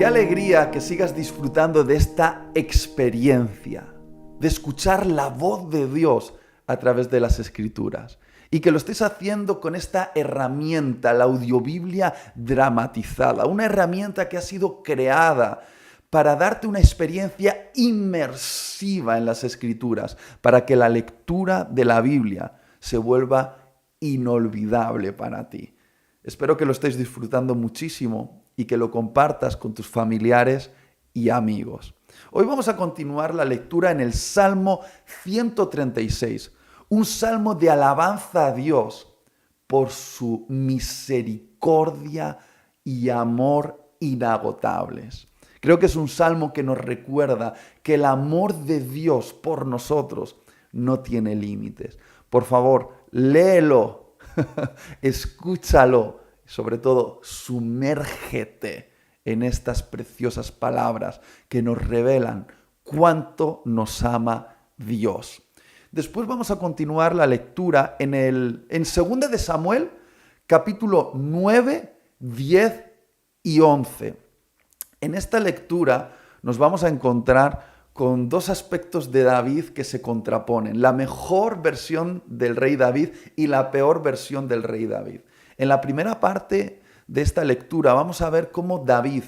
Qué alegría que sigas disfrutando de esta experiencia, de escuchar la voz de Dios a través de las Escrituras. Y que lo estés haciendo con esta herramienta, la audiobiblia dramatizada. Una herramienta que ha sido creada para darte una experiencia inmersiva en las Escrituras, para que la lectura de la Biblia se vuelva inolvidable para ti. Espero que lo estés disfrutando muchísimo y que lo compartas con tus familiares y amigos. Hoy vamos a continuar la lectura en el Salmo 136, un salmo de alabanza a Dios por su misericordia y amor inagotables. Creo que es un salmo que nos recuerda que el amor de Dios por nosotros no tiene límites. Por favor, léelo, escúchalo, sobre todo, sumérgete en estas preciosas palabras que nos revelan cuánto nos ama Dios. Después vamos a continuar la lectura en 2 de Samuel, capítulo 9, 10 y 11. En esta lectura nos vamos a encontrar con dos aspectos de David que se contraponen. La mejor versión del rey David y la peor versión del rey David. En la primera parte de esta lectura vamos a ver cómo David,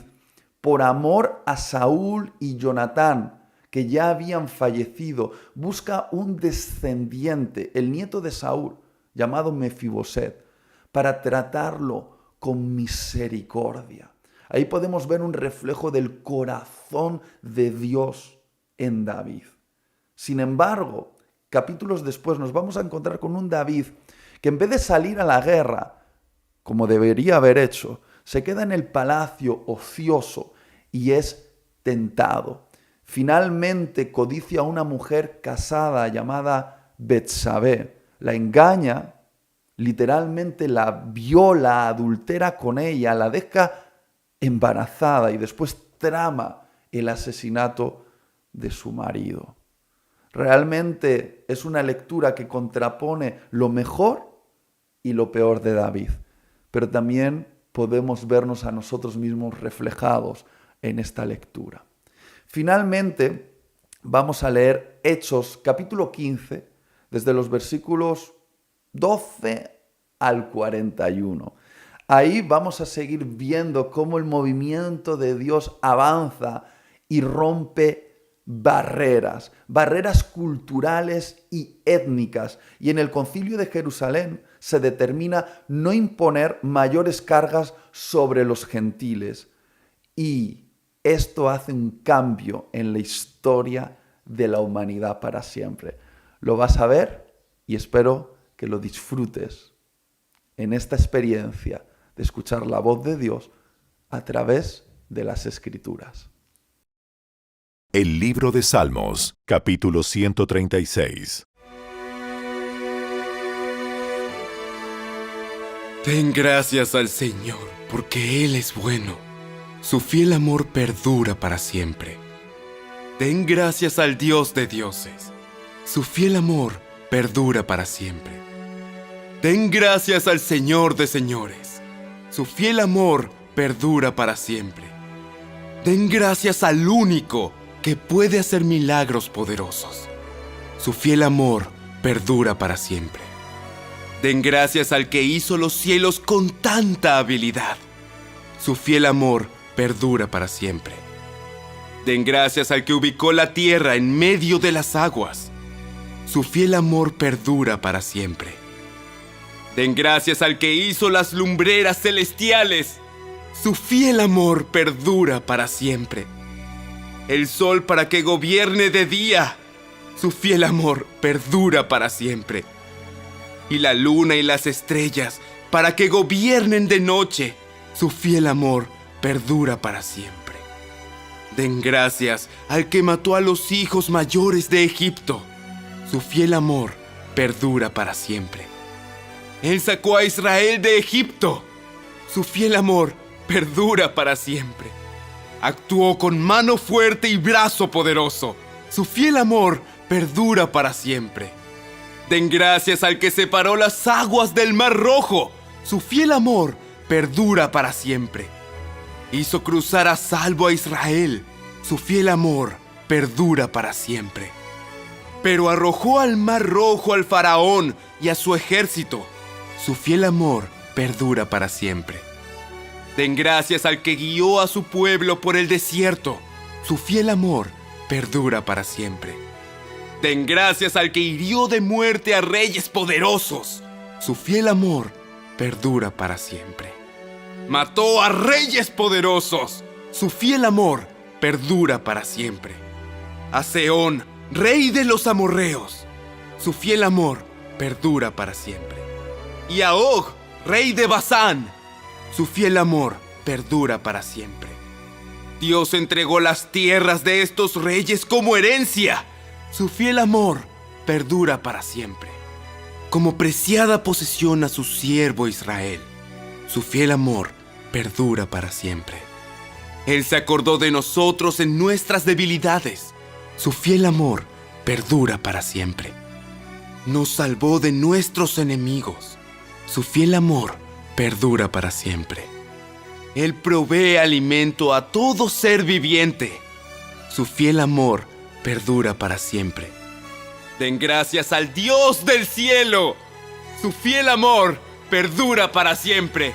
por amor a Saúl y Jonatán, que ya habían fallecido, busca un descendiente, el nieto de Saúl, llamado Mefiboset, para tratarlo con misericordia. Ahí podemos ver un reflejo del corazón de Dios en David. Sin embargo, capítulos después nos vamos a encontrar con un David que en vez de salir a la guerra, como debería haber hecho, se queda en el palacio ocioso y es tentado. Finalmente codicia a una mujer casada llamada Betsabé, la engaña, literalmente la viola, adultera con ella, la deja embarazada y después trama el asesinato de su marido. Realmente es una lectura que contrapone lo mejor y lo peor de David, pero también podemos vernos a nosotros mismos reflejados en esta lectura. Finalmente, vamos a leer Hechos, capítulo 15, desde los versículos 12 al 41. Ahí vamos a seguir viendo cómo el movimiento de Dios avanza y rompe barreras culturales y étnicas. Y en el Concilio de Jerusalén se determina no imponer mayores cargas sobre los gentiles. Y esto hace un cambio en la historia de la humanidad para siempre. Lo vas a ver y espero que lo disfrutes en esta experiencia de escuchar la voz de Dios a través de las Escrituras. El libro de Salmos, capítulo 136. Den gracias al Señor, porque Él es bueno. Su fiel amor perdura para siempre. Den gracias al Dios de dioses. Su fiel amor perdura para siempre. Den gracias al Señor de señores. Su fiel amor perdura para siempre. Den gracias al único que puede hacer milagros poderosos. Su fiel amor perdura para siempre. Den gracias al que hizo los cielos con tanta habilidad. Su fiel amor perdura para siempre. Den gracias al que ubicó la tierra en medio de las aguas. Su fiel amor perdura para siempre. Den gracias al que hizo las lumbreras celestiales. Su fiel amor perdura para siempre. El sol para que gobierne de día. Su fiel amor perdura para siempre. Y la luna y las estrellas para que gobiernen de noche. Su fiel amor perdura para siempre. Den gracias al que mató a los hijos mayores de Egipto. Su fiel amor perdura para siempre. Él sacó a Israel de Egipto. Su fiel amor perdura para siempre. Actuó con mano fuerte y brazo poderoso. Su fiel amor perdura para siempre. Den gracias al que separó las aguas del Mar Rojo. Su fiel amor perdura para siempre. Hizo cruzar a salvo a Israel. Su fiel amor perdura para siempre. Pero arrojó al mar rojo al faraón y a su ejército. Su fiel amor perdura para siempre. Den gracias al que guió a su pueblo por el desierto. Su fiel amor perdura para siempre. Den gracias al que hirió de muerte a reyes poderosos. Su fiel amor perdura para siempre. Mató a reyes poderosos. Su fiel amor perdura para siempre. A Sehón, rey de los amorreos. Su fiel amor perdura para siempre. Y a Og, rey de Basán. Su fiel amor perdura para siempre. Dios entregó las tierras de estos reyes como herencia. Su fiel amor perdura para siempre. Como preciada posesión a su siervo Israel. Su fiel amor perdura para siempre. Él se acordó de nosotros en nuestras debilidades. Su fiel amor perdura para siempre. Nos salvó de nuestros enemigos. Su fiel amor perdura para siempre. Él provee alimento a todo ser viviente. Su fiel amor perdura para siempre. Den gracias al Dios del cielo. Su fiel amor perdura para siempre.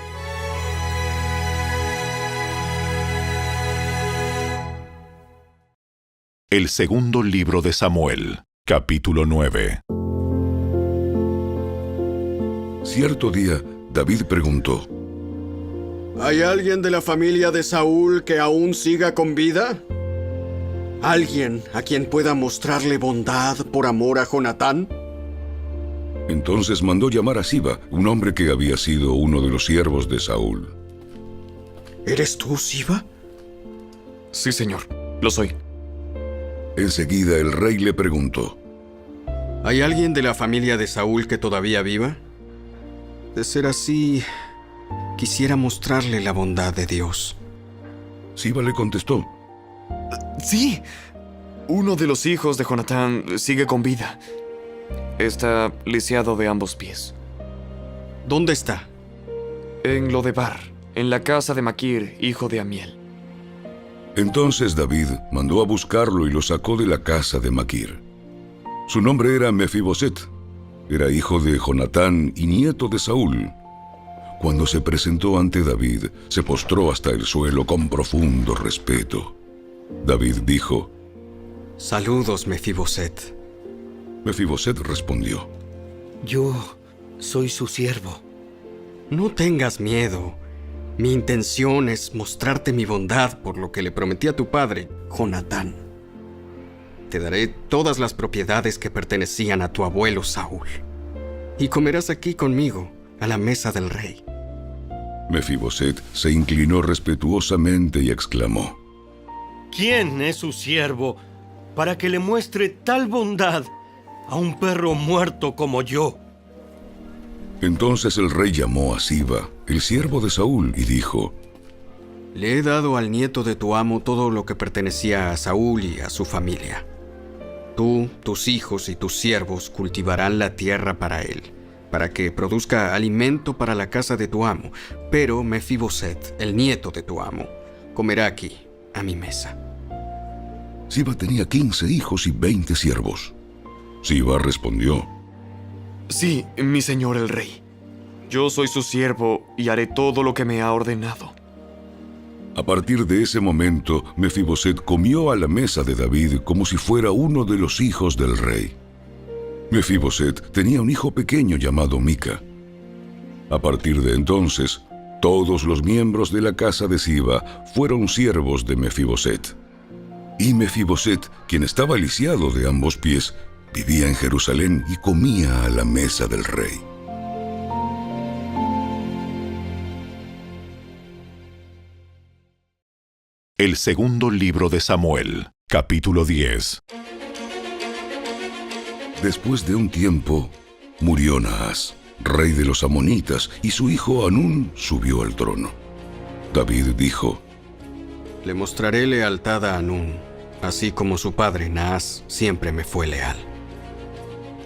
El segundo libro de Samuel, capítulo 9. Cierto día, David preguntó: ¿hay alguien de la familia de Saúl que aún siga con vida? ¿Alguien a quien pueda mostrarle bondad por amor a Jonatán? Entonces mandó llamar a Siba, un hombre que había sido uno de los siervos de Saúl. ¿Eres tú, Siba? Sí, señor, lo soy. Enseguida el rey le preguntó: ¿hay alguien de la familia de Saúl que todavía viva? De ser así, quisiera mostrarle la bondad de Dios. Siba le contestó: Sí, uno de los hijos de Jonatán sigue con vida. Está lisiado de ambos pies. ¿Dónde está? En Lodebar, en la casa de Maquir, hijo de Amiel. Entonces David mandó a buscarlo y lo sacó de la casa de Maquir. Su nombre era Mefiboset. Era hijo de Jonatán y nieto de Saúl. Cuando se presentó ante David, se postró hasta el suelo con profundo respeto. David dijo: Saludos, Mefiboset. Mefiboset respondió: Yo soy su siervo. No tengas miedo. Mi intención es mostrarte mi bondad por lo que le prometí a tu padre, Jonatán. Te daré todas las propiedades que pertenecían a tu abuelo Saúl. Y comerás aquí conmigo, a la mesa del rey. Mefiboset se inclinó respetuosamente y exclamó: ¿Quién es su siervo para que le muestre tal bondad a un perro muerto como yo? Entonces el rey llamó a Siba, el siervo de Saúl, y dijo: Le he dado al nieto de tu amo todo lo que pertenecía a Saúl y a su familia. Tú, tus hijos y tus siervos cultivarán la tierra para él, para que produzca alimento para la casa de tu amo. Pero Mefiboset, el nieto de tu amo, comerá aquí, a mi mesa. Siba tenía 15 hijos y 20 siervos. Siba respondió: Sí, mi señor el rey. Yo soy su siervo y haré todo lo que me ha ordenado. A partir de ese momento, Mefiboset comió a la mesa de David como si fuera uno de los hijos del rey. Mefiboset tenía un hijo pequeño llamado Mica. A partir de entonces, todos los miembros de la casa de Siba fueron siervos de Mefiboset. Y Mefiboset, quien estaba lisiado de ambos pies, vivía en Jerusalén y comía a la mesa del rey. El segundo libro de Samuel, capítulo 10. Después de un tiempo, murió Naas, rey de los amonitas, y su hijo Hanún subió al trono. David dijo: Le mostraré lealtad a Hanún, así como su padre Naas siempre me fue leal.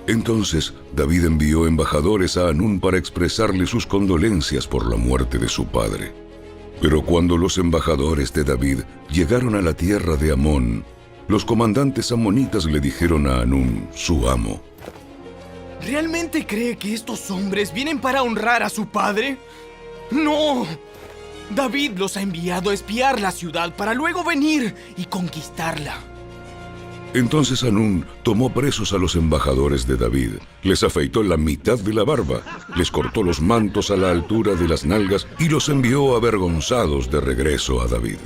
Entonces David envió embajadores a Hanún para expresarle sus condolencias por la muerte de su padre. Pero cuando los embajadores de David llegaron a la tierra de Amón, los comandantes amonitas le dijeron a Hanún, su amo: ¿Realmente cree que estos hombres vienen para honrar a su padre? ¡No! David los ha enviado a espiar la ciudad para luego venir y conquistarla. Entonces Hanún tomó presos a los embajadores de David, les afeitó la mitad de la barba, les cortó los mantos a la altura de las nalgas y los envió avergonzados de regreso a David.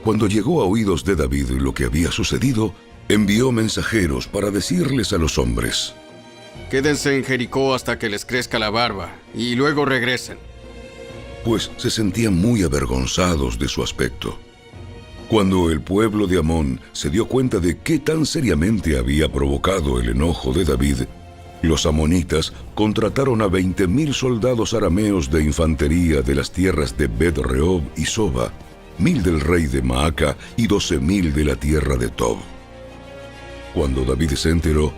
Cuando llegó a oídos de David lo que había sucedido, envió mensajeros para decirles a los hombres: Quédense en Jericó hasta que les crezca la barba, y luego regresen. Pues se sentían muy avergonzados de su aspecto. Cuando el pueblo de Amón se dio cuenta de qué tan seriamente había provocado el enojo de David, los amonitas contrataron a 20,000 soldados arameos de infantería de las tierras de Bet-Rehob y Soba, 1,000 del rey de Maaca y 12,000 de la tierra de Tob. Cuando David se enteró,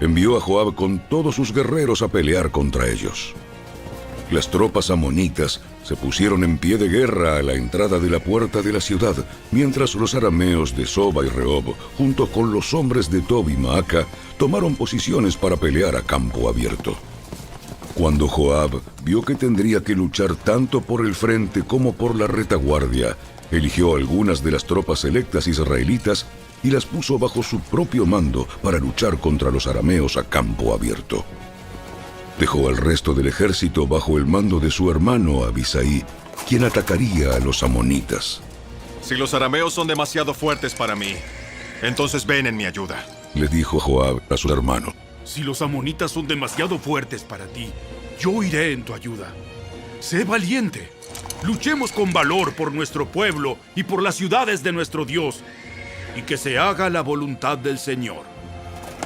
envió a Joab con todos sus guerreros a pelear contra ellos. Las tropas amonitas se pusieron en pie de guerra a la entrada de la puerta de la ciudad, mientras los arameos de Soba y Rehob, junto con los hombres de Tob y Maaca, tomaron posiciones para pelear a campo abierto. Cuando Joab vio que tendría que luchar tanto por el frente como por la retaguardia, eligió algunas de las tropas selectas israelitas y las puso bajo su propio mando para luchar contra los arameos a campo abierto. Dejó al resto del ejército bajo el mando de su hermano Abisai, quien atacaría a los amonitas. Si los arameos son demasiado fuertes para mí, entonces ven en mi ayuda, le dijo Joab a su hermano. Si los amonitas son demasiado fuertes para ti, yo iré en tu ayuda. Sé valiente. Luchemos con valor por nuestro pueblo y por las ciudades de nuestro Dios, y que se haga la voluntad del Señor.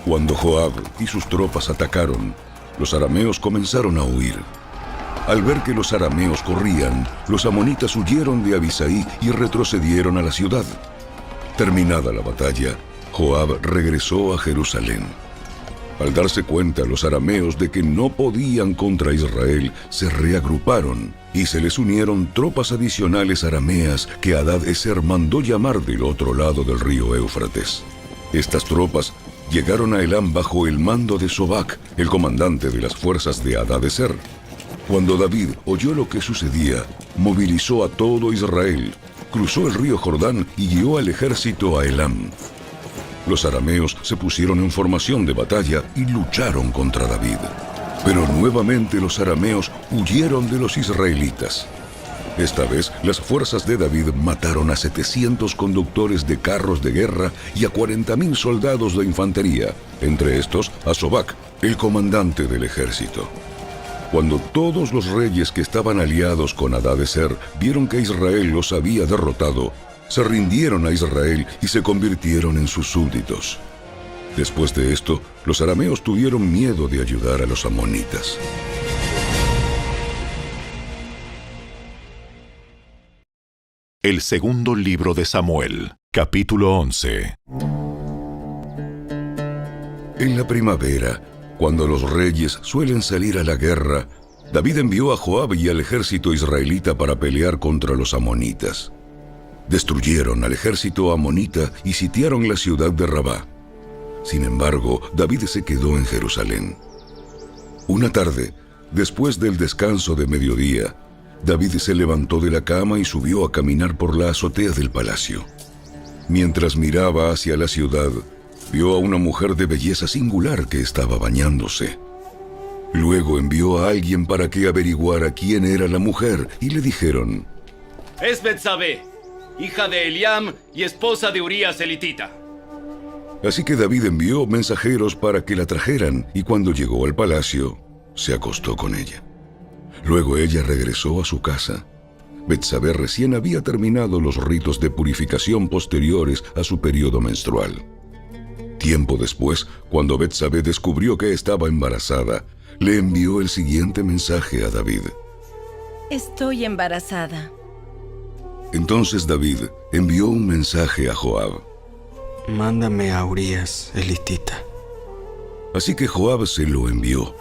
Cuando Joab y sus tropas atacaron, los arameos comenzaron a huir. Al ver que los arameos corrían, los amonitas huyeron de Abisai y retrocedieron a la ciudad. Terminada la batalla, Joab regresó a Jerusalén. Al darse cuenta los arameos de que no podían contra Israel, se reagruparon y se les unieron tropas adicionales arameas que Hadad-Ezer mandó llamar del otro lado del río Éufrates. Estas tropas llegaron a Elam bajo el mando de Sobac, el comandante de las fuerzas de Hadad-Ezer. Cuando David oyó lo que sucedía, movilizó a todo Israel, cruzó el río Jordán y guió al ejército a Elam. Los arameos se pusieron en formación de batalla y lucharon contra David. Pero nuevamente los arameos huyeron de los israelitas. Esta vez, las fuerzas de David mataron a 700 conductores de carros de guerra y a 40,000 soldados de infantería, entre estos a Sobac, el comandante del ejército. Cuando todos los reyes que estaban aliados con Hadad-Ezer vieron que Israel los había derrotado, se rindieron a Israel y se convirtieron en sus súbditos. Después de esto, los arameos tuvieron miedo de ayudar a los amonitas. El segundo libro de Samuel, capítulo 11. En la primavera, cuando los reyes suelen salir a la guerra, David envió a Joab y al ejército israelita para pelear contra los amonitas. Destruyeron al ejército amonita y sitiaron la ciudad de Rabá. Sin embargo, David se quedó en Jerusalén. Una tarde, después del descanso de mediodía, David se levantó de la cama y subió a caminar por la azotea del palacio. Mientras miraba hacia la ciudad, vio a una mujer de belleza singular que estaba bañándose. Luego envió a alguien para que averiguara quién era la mujer y le dijeron: Es Betsabé, hija de Eliam y esposa de Urías elitita. Así que David envió mensajeros para que la trajeran y cuando llegó al palacio, se acostó con ella. Luego ella regresó a su casa. Betsabé recién había terminado los ritos de purificación posteriores a su periodo menstrual. Tiempo después, cuando Betsabé descubrió que estaba embarazada, le envió el siguiente mensaje a David: Estoy embarazada. Entonces David envió un mensaje a Joab: Mándame a Urías elitita. Así que Joab se lo envió.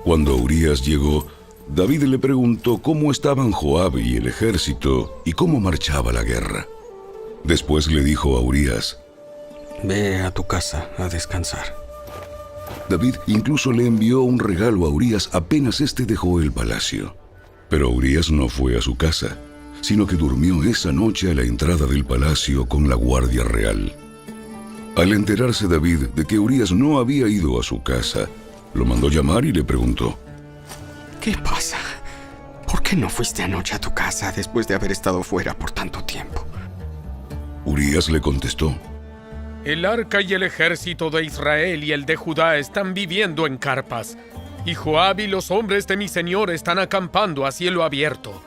Cuando Urías llegó, David le preguntó cómo estaban Joab y el ejército y cómo marchaba la guerra. Después le dijo a Urías: Ve a tu casa a descansar. David incluso le envió un regalo a Urías apenas éste dejó el palacio. Pero Urías no fue a su casa, sino que durmió esa noche a la entrada del palacio con la guardia real. Al enterarse David de que Urías no había ido a su casa, lo mandó llamar y le preguntó: ¿Qué pasa? ¿Por qué no fuiste anoche a tu casa después de haber estado fuera por tanto tiempo? Urías le contestó: El arca y el ejército de Israel y el de Judá están viviendo en carpas, y Joab y los hombres de mi señor están acampando a cielo abierto.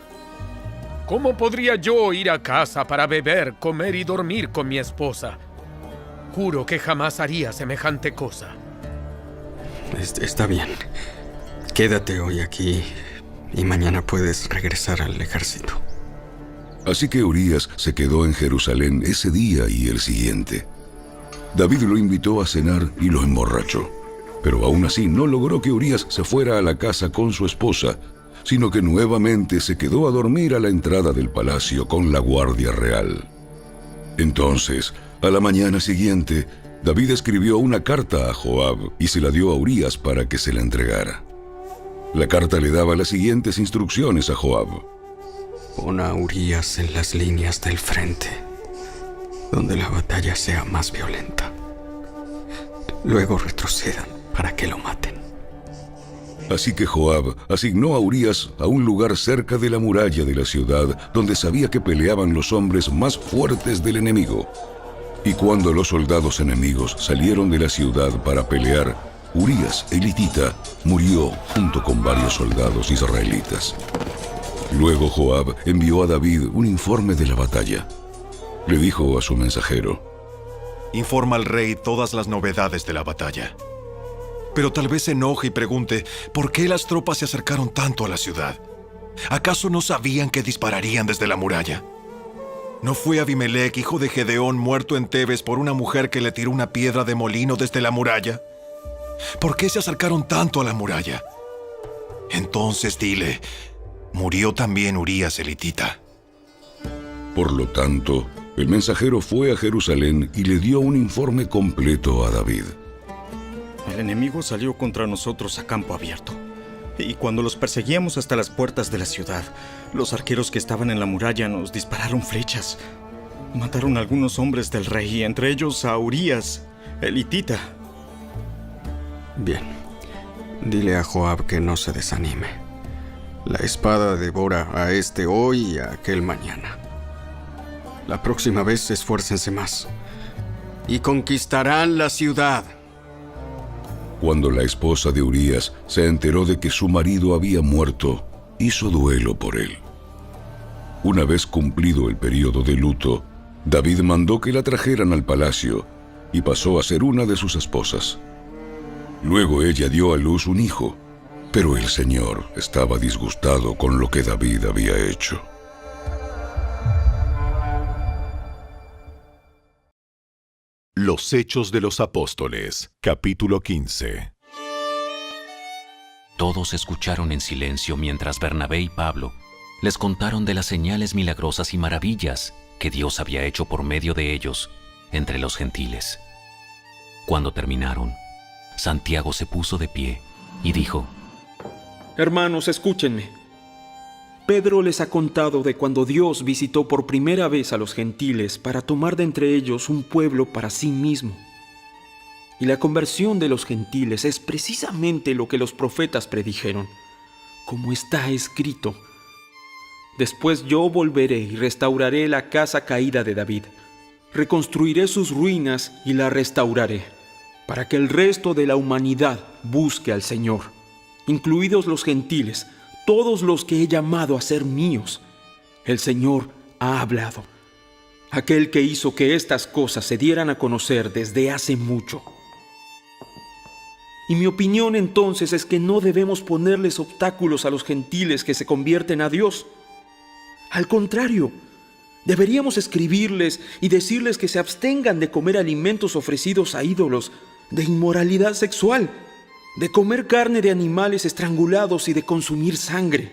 ¿Cómo podría yo ir a casa para beber, comer y dormir con mi esposa? Juro que jamás haría semejante cosa. Está bien. Quédate hoy aquí y mañana puedes regresar al ejército. Así que Urías se quedó en Jerusalén ese día y el siguiente. David lo invitó a cenar y lo emborrachó. Pero aún así no logró que Urías se fuera a la casa con su esposa, sino que nuevamente se quedó a dormir a la entrada del palacio con la guardia real. Entonces, a la mañana siguiente, David escribió una carta a Joab y se la dio a Urías para que se la entregara. La carta le daba las siguientes instrucciones a Joab: Pon a Urías en las líneas del frente, donde la batalla sea más violenta. Luego retrocedan para que lo maten. Así que Joab asignó a Urías a un lugar cerca de la muralla de la ciudad, donde sabía que peleaban los hombres más fuertes del enemigo. Y cuando los soldados enemigos salieron de la ciudad para pelear, Urías, el hitita, murió junto con varios soldados israelitas. Luego Joab envió a David un informe de la batalla. Le dijo a su mensajero: Informa al rey todas las novedades de la batalla. Pero tal vez se enoje y pregunte por qué las tropas se acercaron tanto a la ciudad. ¿Acaso no sabían que dispararían desde la muralla? ¿No fue Abimelech, hijo de Gedeón, muerto en Tebes por una mujer que le tiró una piedra de molino desde la muralla? ¿Por qué se acercaron tanto a la muralla? Entonces dile: murió también Urías el hitita. Por lo tanto, el mensajero fue a Jerusalén y le dio un informe completo a David. El enemigo salió contra nosotros a campo abierto. Y cuando los perseguíamos hasta las puertas de la ciudad, los arqueros que estaban en la muralla nos dispararon flechas. Mataron a algunos hombres del rey, entre ellos a Urías, el hitita. Bien. Dile a Joab que no se desanime. La espada devora a este hoy y a aquel mañana. La próxima vez esfuércense más. Y conquistarán la ciudad. Cuando la esposa de Urías se enteró de que su marido había muerto, hizo duelo por él. Una vez cumplido el periodo de luto, David mandó que la trajeran al palacio y pasó a ser una de sus esposas. Luego ella dio a luz un hijo, pero el Señor estaba disgustado con lo que David había hecho. Los Hechos de los Apóstoles, capítulo 15. Todos escucharon en silencio mientras Bernabé y Pablo les contaron de las señales milagrosas y maravillas que Dios había hecho por medio de ellos entre los gentiles. Cuando terminaron, Santiago se puso de pie y dijo: Hermanos, escúchenme. Pedro les ha contado de cuando Dios visitó por primera vez a los gentiles para tomar de entre ellos un pueblo para sí mismo. Y la conversión de los gentiles es precisamente lo que los profetas predijeron, como está escrito: Después yo volveré y restauraré la casa caída de David. Reconstruiré sus ruinas y la restauraré, para que el resto de la humanidad busque al Señor, incluidos los gentiles, todos los que he llamado a ser míos. El Señor ha hablado, aquel que hizo que estas cosas se dieran a conocer desde hace mucho. Y mi opinión entonces es que no debemos ponerles obstáculos a los gentiles que se convierten a Dios. Al contrario, deberíamos escribirles y decirles que se abstengan de comer alimentos ofrecidos a ídolos, de inmoralidad sexual, de comer carne de animales estrangulados y de consumir sangre.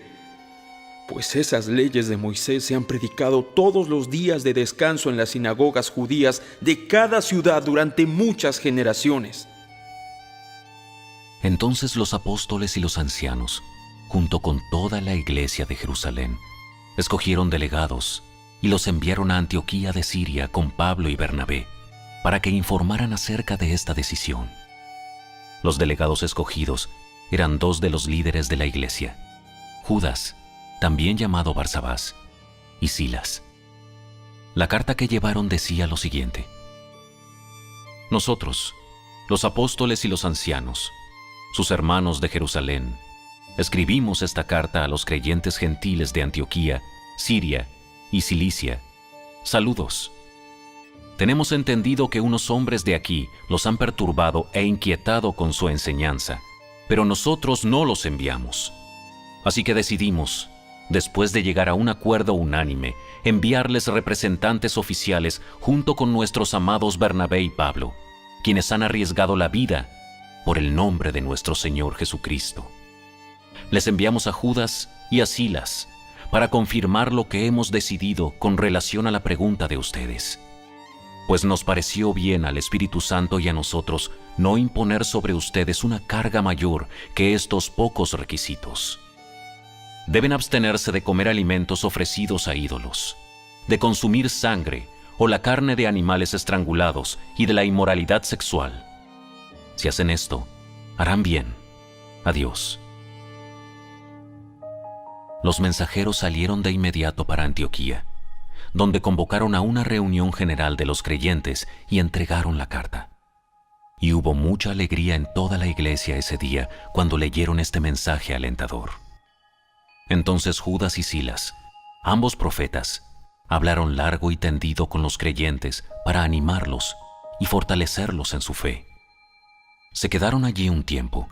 Pues esas leyes de Moisés se han predicado todos los días de descanso en las sinagogas judías de cada ciudad durante muchas generaciones. Entonces los apóstoles y los ancianos, junto con toda la iglesia de Jerusalén, escogieron delegados y los enviaron a Antioquía de Siria con Pablo y Bernabé para que informaran acerca de esta decisión. Los delegados escogidos eran 2 de los líderes de la iglesia, Judas, también llamado Barsabás, y Silas. La carta que llevaron decía lo siguiente: Nosotros, los apóstoles y los ancianos, sus hermanos de Jerusalén, escribimos esta carta a los creyentes gentiles de Antioquía, Siria y Cilicia. Saludos. Tenemos entendido que unos hombres de aquí los han perturbado e inquietado con su enseñanza, pero nosotros no los enviamos. Así que decidimos, después de llegar a un acuerdo unánime, enviarles representantes oficiales junto con nuestros amados Bernabé y Pablo, quienes han arriesgado la vida por el nombre de nuestro Señor Jesucristo. Les enviamos a Judas y a Silas para confirmar lo que hemos decidido con relación a la pregunta de ustedes. Pues nos pareció bien al Espíritu Santo y a nosotros no imponer sobre ustedes una carga mayor que estos pocos requisitos. Deben abstenerse de comer alimentos ofrecidos a ídolos, de consumir sangre o la carne de animales estrangulados y de la inmoralidad sexual. Si hacen esto, harán bien. Adiós. Los mensajeros salieron de inmediato para Antioquía, donde convocaron a una reunión general de los creyentes y entregaron la carta. Y hubo mucha alegría en toda la iglesia ese día cuando leyeron este mensaje alentador. Entonces Judas y Silas, ambos profetas, hablaron largo y tendido con los creyentes para animarlos y fortalecerlos en su fe. Se quedaron allí un tiempo,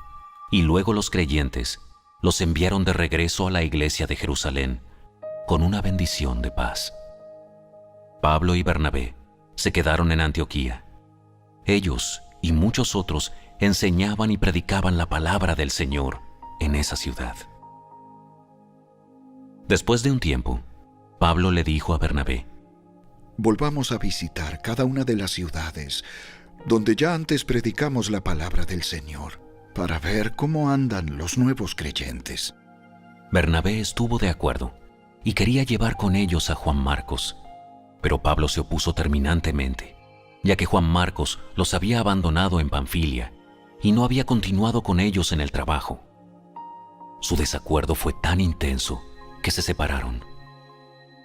y luego los creyentes los enviaron de regreso a la iglesia de Jerusalén con una bendición de paz. Pablo y Bernabé se quedaron en Antioquía. Ellos y muchos otros enseñaban y predicaban la palabra del Señor en esa ciudad. Después de un tiempo, Pablo le dijo a Bernabé: Volvamos a visitar cada una de las ciudades donde ya antes predicamos la palabra del Señor, para ver cómo andan los nuevos creyentes. Bernabé estuvo de acuerdo y quería llevar con ellos a Juan Marcos, pero Pablo se opuso terminantemente, ya que Juan Marcos los había abandonado en Panfilia y no había continuado con ellos en el trabajo. Su desacuerdo fue tan intenso que se separaron.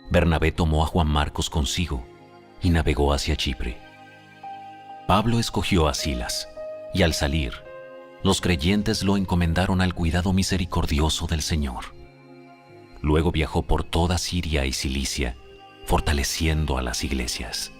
Bernabé tomó a Juan Marcos consigo y navegó hacia Chipre. Pablo escogió a Silas, y al salir, los creyentes lo encomendaron al cuidado misericordioso del Señor. Luego viajó por toda Siria y Cilicia, fortaleciendo a las iglesias.